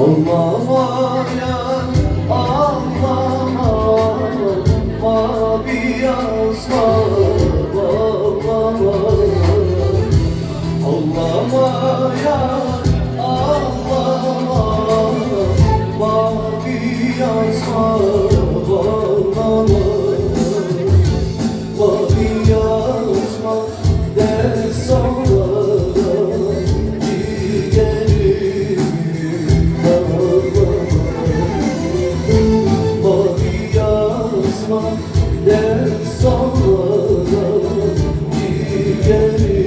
Ağlama ya ağlama, mavi yazma ağlama. Ağlama ya ağlama, mavi yazma ağlama. Mavi yazma ders ağlama, ciğerim ağlama. Mavi yazma ders ağlama, ciğerim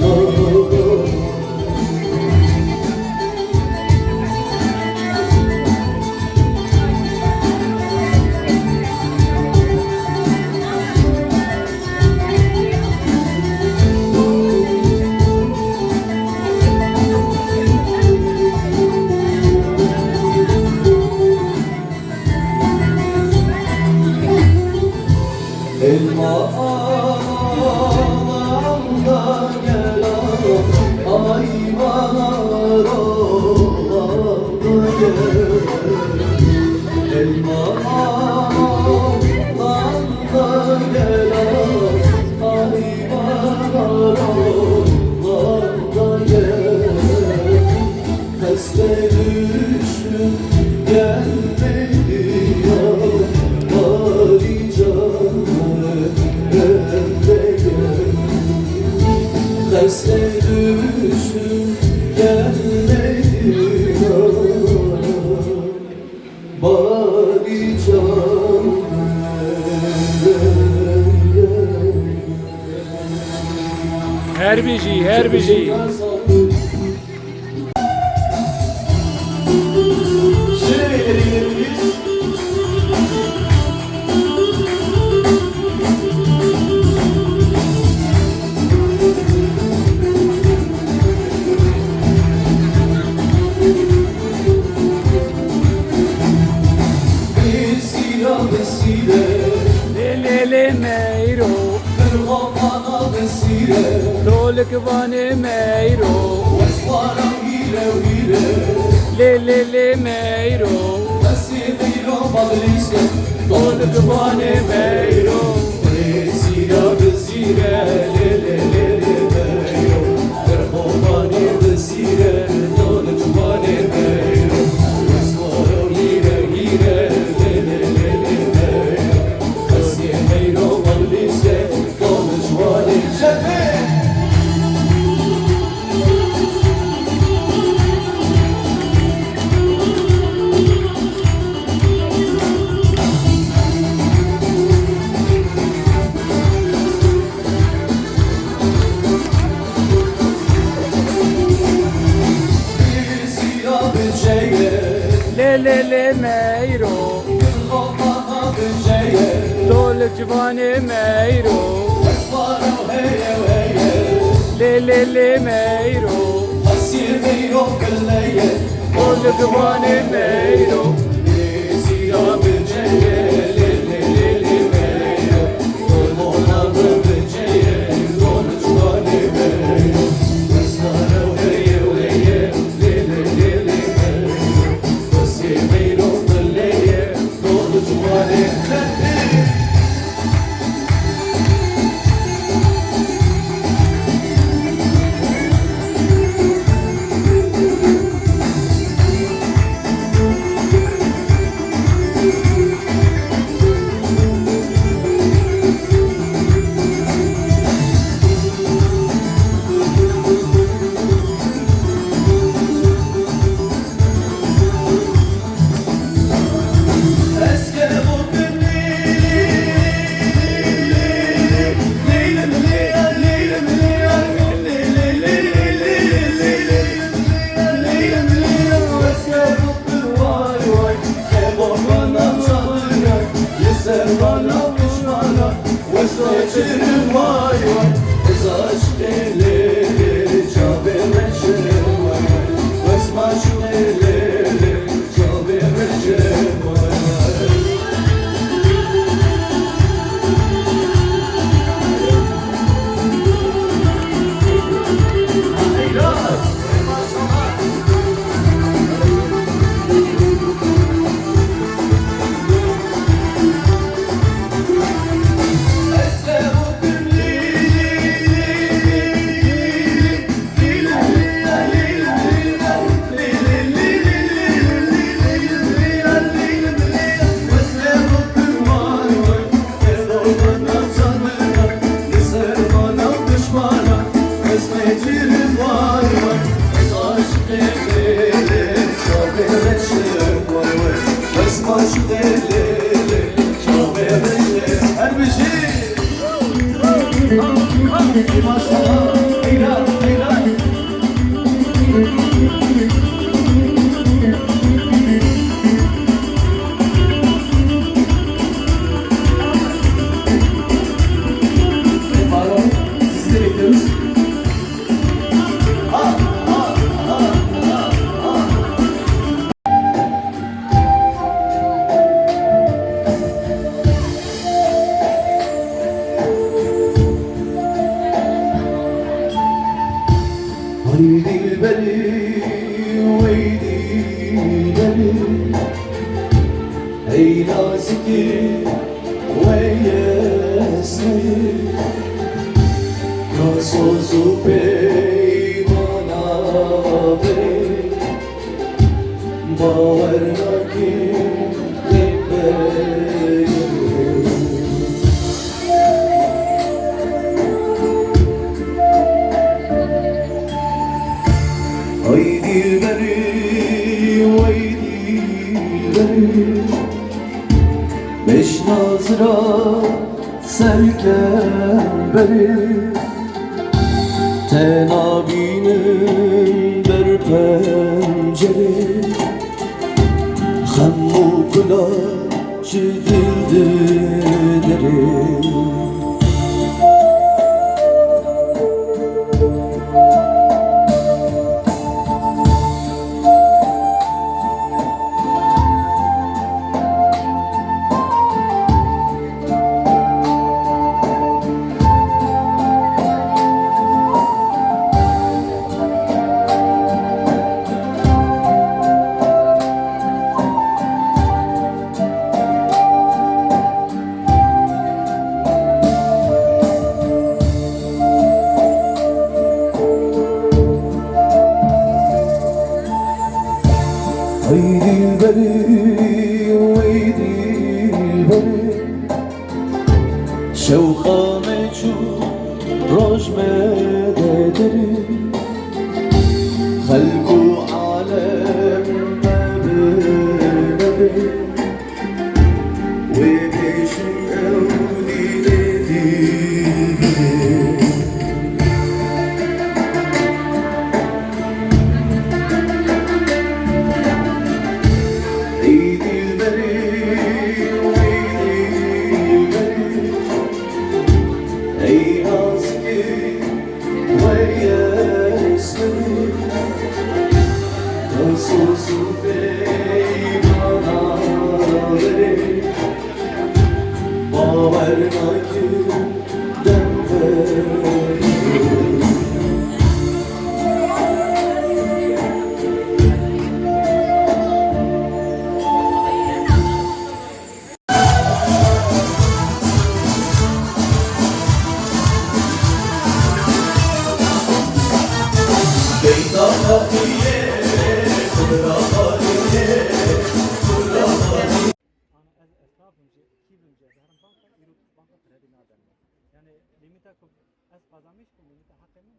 ağlama. Elma ağlamda gel ayvalar oğlamda gel. Elma ağlamda gel ayvalar oğlamda gel. Heste düştüm gelmedi ya bari canım önde gel. Heste düştüm gelmedi ya bari canım önde gel. Her bir şey. Şöyle ileri gidebiliriz. Vesile, Le meiro, Kırmamana vesile, dolek vane meiro, Vesvara hile hile, le meiro, Vesile madrise, dolek vane meiro, Vesile vesile, le meiro, Kırmamana vesile, Dolek vane meiro, Vesvara hile hile, le meiro, dolek vane meiro, le meiro, dolek vane meiro, maşallah Leyla Leyla Pardon sizi de bekliyoruz. Hay dilberi, vay dilberi Ey naziki, vay esmeri Nasıl peymana beri Bağırlar ki dilberi Ay dilberi, vay dilberi Beş nazıra serken beri Tenabinin bir pencere Hammu kula çizildi deri Ay dilberi, vay dilberi Şevka meçhul roj medederi Halku alem mebeberi Ve peşin evli dilberi Ey dilberi, vay dilberi Ey nazki, vay esmeri Nasıl peymana beri Bağırlar ki dilberi Yani limita az kazanmış ki limita hakkının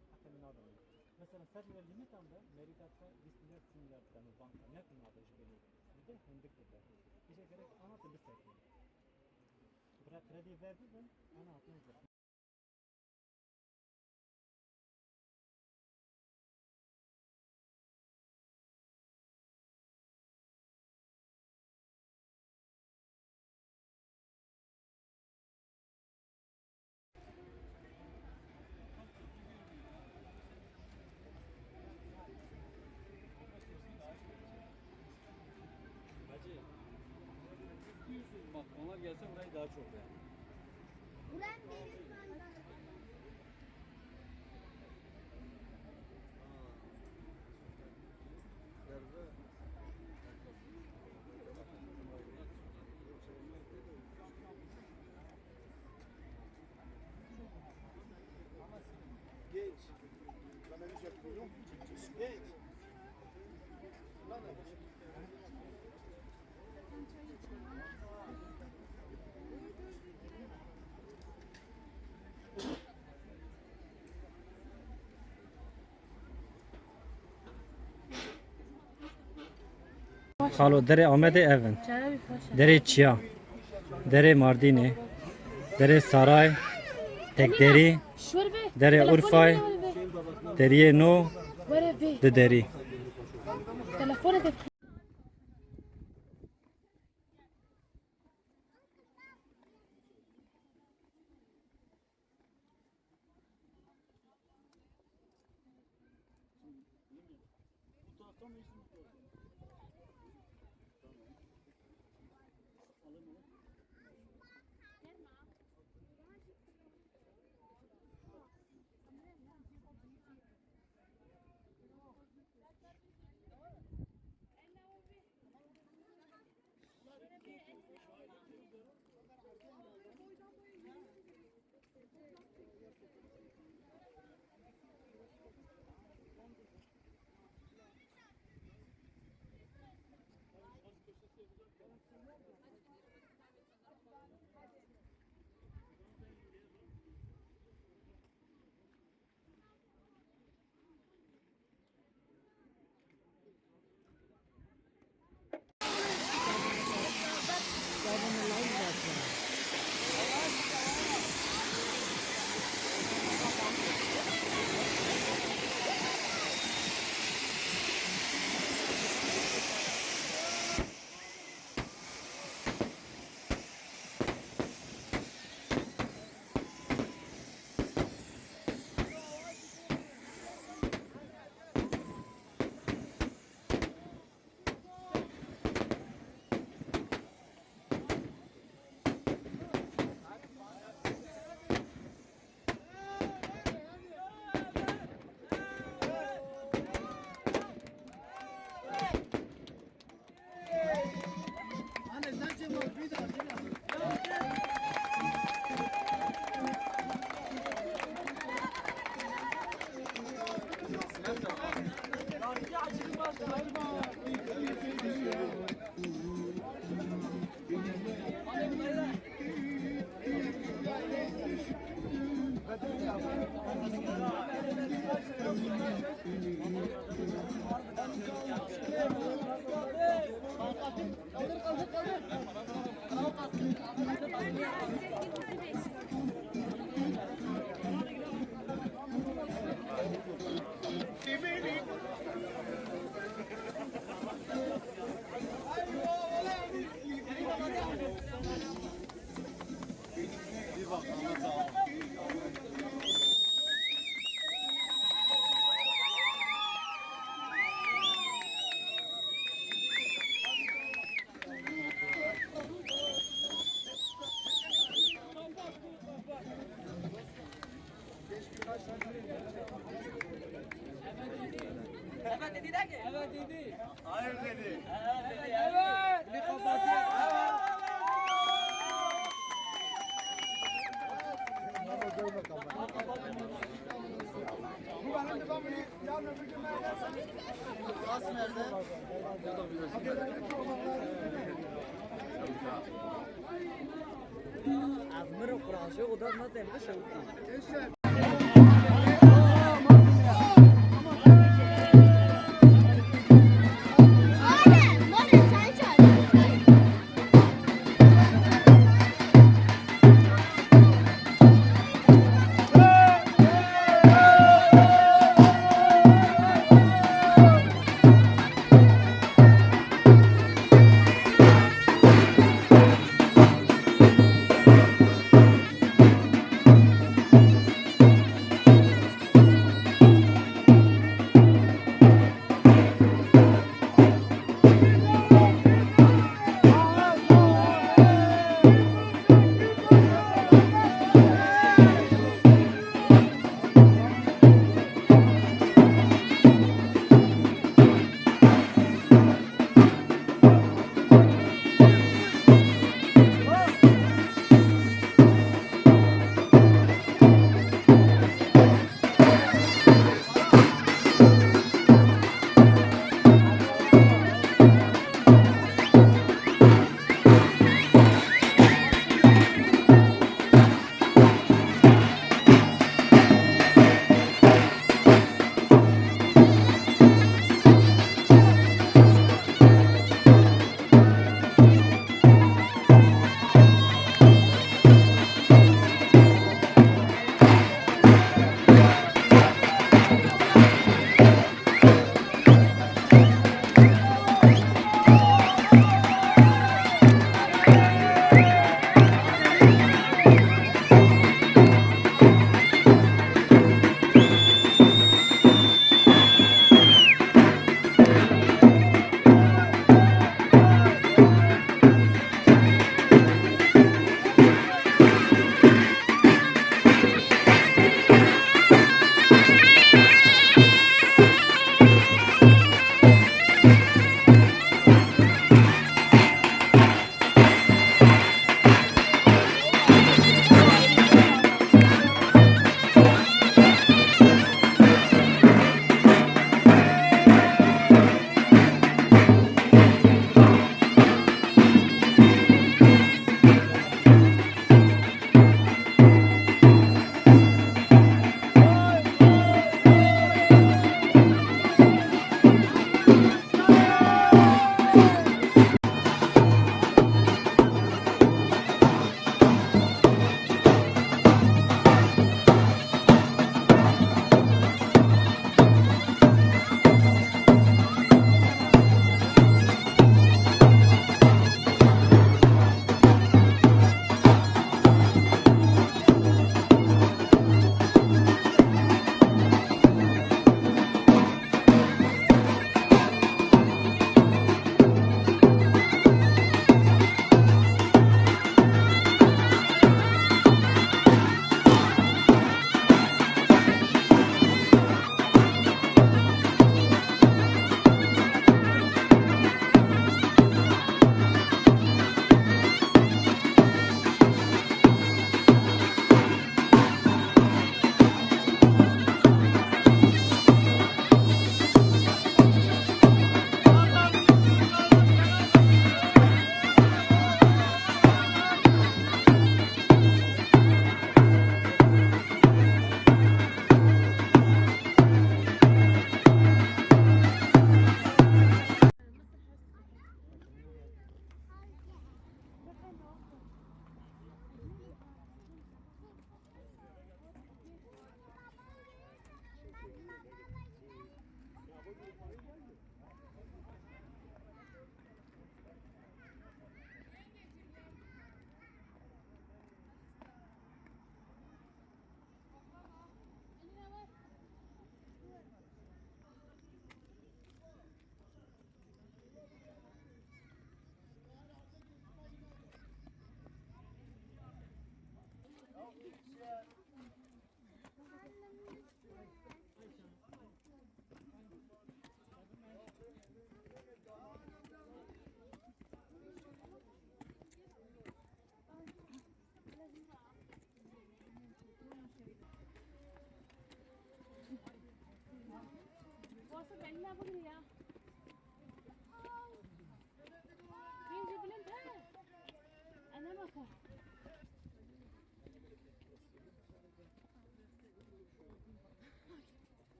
adamı. Mesela sadece limitanda merikatsa disiplinler simüler tane banka ne kumadı işbirliği. Bir de hındık dediler. İşe gerek anlatı bir sekti. Bırak kredi verdi ben anlatını izledim. Bak onlar gelse burayı daha çok beğendim. Ulan benim mandalim. Geç. Lan henüz yapmıyor. Geç. Lan Halo, dere Ahmet'e evin. Dere Çiya. Dere Mardini. Dere Saray. Tekderi. Derya Urfay, Derya No, ولا في de Deri. تلفونك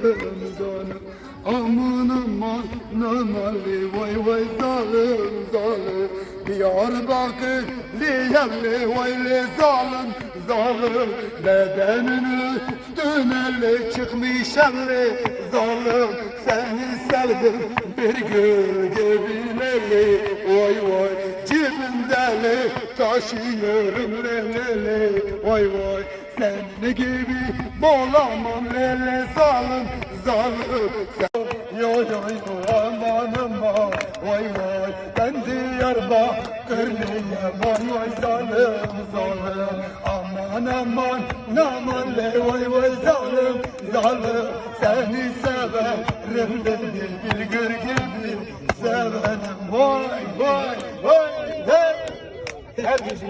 Let it go. Aman aman namali vay vay zalim zalim Diyarbakır liyerli vay li zalim zalim Bedenin üstüne çıkmış elli zalim Seni sevdim bir gül gibi leli Vay vay cebimdeli taşıyorum leli Vay vay senin gibi bolamam lele zalim zalim Yo yo yo aman aman vay vay ben Diyarbakırlıyım vay vay zalim zalim Aman aman aman le vay vay zalim zalim Seni severim dedi bir